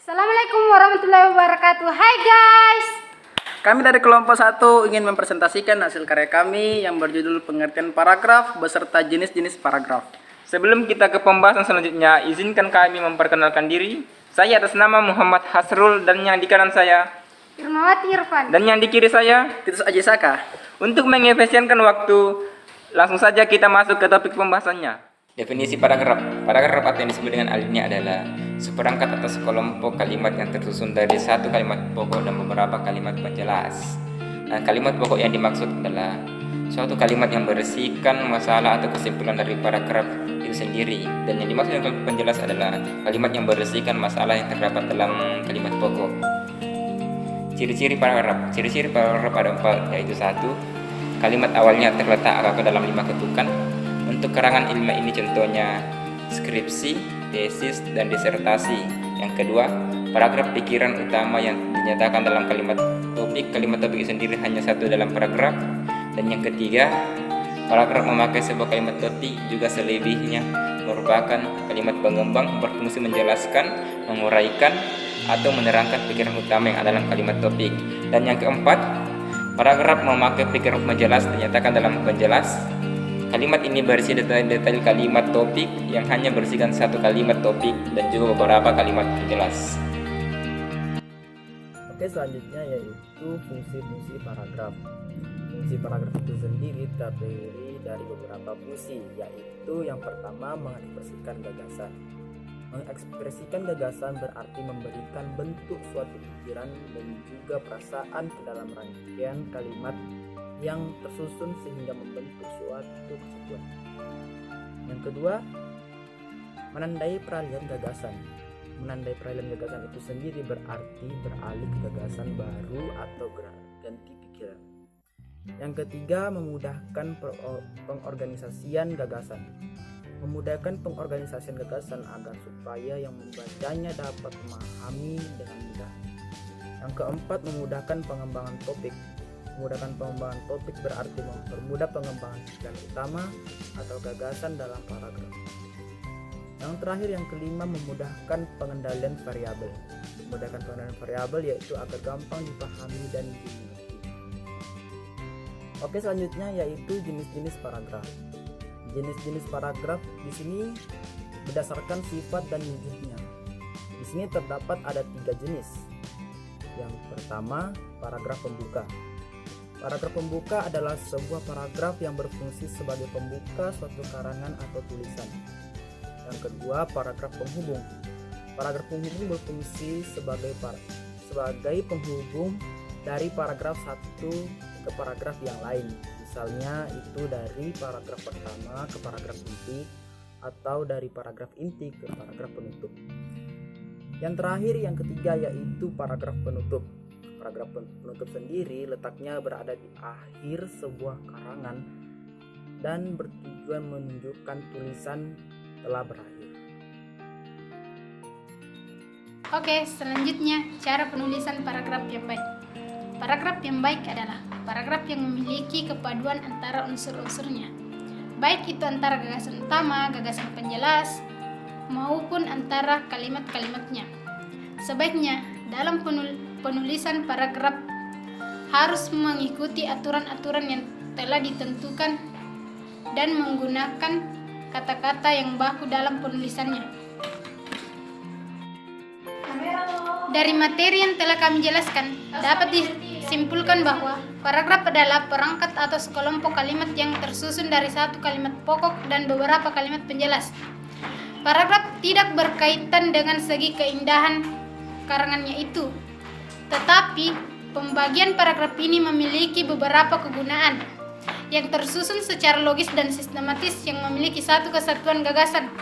Assalamualaikum warahmatullahi wabarakatuh. Hai guys. Kami dari kelompok 1 ingin mempresentasikan hasil karya kami yang berjudul pengertian paragraf beserta jenis-jenis paragraf. Sebelum kita ke pembahasan selanjutnya, izinkan kami memperkenalkan diri. Saya atas nama Muhammad Hasrul dan yang di kanan saya Irmawati Irfan. dan yang di kiri saya. Titus Ajisaka. Untuk mengefisienkan waktu, langsung saja kita masuk ke topik pembahasannya. Definisi paragraf. Paragraf atau yang disebut dengan alinea adalah seperangkat atau sekelompok kalimat yang tersusun dari satu kalimat pokok dan beberapa kalimat penjelas. Nah, kalimat pokok yang dimaksud adalah suatu kalimat yang berisikan masalah atau kesimpulan dari paragraf itu sendiri, dan yang dimaksud dengan penjelas adalah kalimat yang berisikan masalah yang terdapat dalam kalimat pokok. Ciri-ciri paragraf. Ciri-ciri paragraf ada 4, yaitu 1. Kalimat awalnya terletak atau dalam 5 ketukan. Untuk karangan ilmiah ini contohnya skripsi, tesis, dan disertasi. Yang kedua, paragraf pikiran utama yang dinyatakan dalam kalimat topik. Kalimat topik sendiri hanya satu dalam paragraf. Dan yang ketiga, paragraf memakai sebuah kalimat topik juga selebihnya merupakan kalimat pengembang berfungsi menjelaskan, menguraikan, atau menerangkan pikiran utama yang ada dalam kalimat topik. Dan yang keempat, paragraf memakai pikiran menjelas dinyatakan dalam penjelas. Kalimat ini berisi detail-detail kalimat topik yang hanya berisikan satu kalimat topik dan juga beberapa kalimat penjelas. Oke, selanjutnya yaitu fungsi-fungsi paragraf. Fungsi paragraf itu sendiri terdiri dari beberapa fungsi, yaitu yang pertama mengekspresikan gagasan. Mengekspresikan gagasan berarti memberikan bentuk suatu pikiran dan juga perasaan ke dalam rangkaian kalimat yang tersusun sehingga membentuk suatu kesatuan. Yang kedua, menandai peralihan gagasan. Menandai peralihan gagasan itu sendiri berarti beralih ke gagasan baru atau ganti pikiran. Yang ketiga, memudahkan pengorganisasian gagasan. Memudahkan pengorganisasian gagasan agar supaya yang membacanya dapat memahami dengan mudah. Yang keempat, memudahkan pengembangan topik. Memudahkan pengembangan topik berarti mempermudah pengembangan pikiran utama atau gagasan dalam paragraf. Yang terakhir, yang kelima, memudahkan pengendalian variabel. Memudahkan pengendalian variabel yaitu agar gampang dipahami dan dimengerti. Oke, selanjutnya yaitu jenis-jenis paragraf. Jenis-jenis paragraf di sini berdasarkan sifat dan wujudnya. Di sini terdapat ada 3 jenis. Yang pertama, paragraf pembuka. Paragraf pembuka adalah sebuah paragraf yang berfungsi sebagai pembuka suatu karangan atau tulisan. Yang kedua, paragraf penghubung. Paragraf penghubung berfungsi sebagai penghubung dari paragraf satu ke paragraf yang lain. Misalnya itu dari paragraf pertama ke paragraf inti atau dari paragraf inti ke paragraf penutup. Yang terakhir, yang ketiga, yaitu paragraf penutup. Paragraf penutup sendiri letaknya berada di akhir sebuah karangan dan bertujuan menunjukkan tulisan telah berakhir. Oke, selanjutnya cara penulisan paragraf yang baik. Paragraf yang baik adalah paragraf yang memiliki kepaduan antara unsur-unsurnya, baik itu antara gagasan utama, gagasan penjelas, maupun antara kalimat-kalimatnya. Sebaiknya dalam penulisan paragraf harus mengikuti aturan-aturan yang telah ditentukan dan menggunakan kata-kata yang baku dalam penulisannya. Dari materi yang telah kami jelaskan, dapat disimpulkan bahwa paragraf adalah perangkat atau sekelompok kalimat yang tersusun dari satu kalimat pokok dan beberapa kalimat penjelas. Paragraf tidak berkaitan dengan segi keindahan karangannya itu, tetapi pembagian paragraf ini memiliki beberapa kegunaan yang tersusun secara logis dan sistematis yang memiliki satu kesatuan gagasan.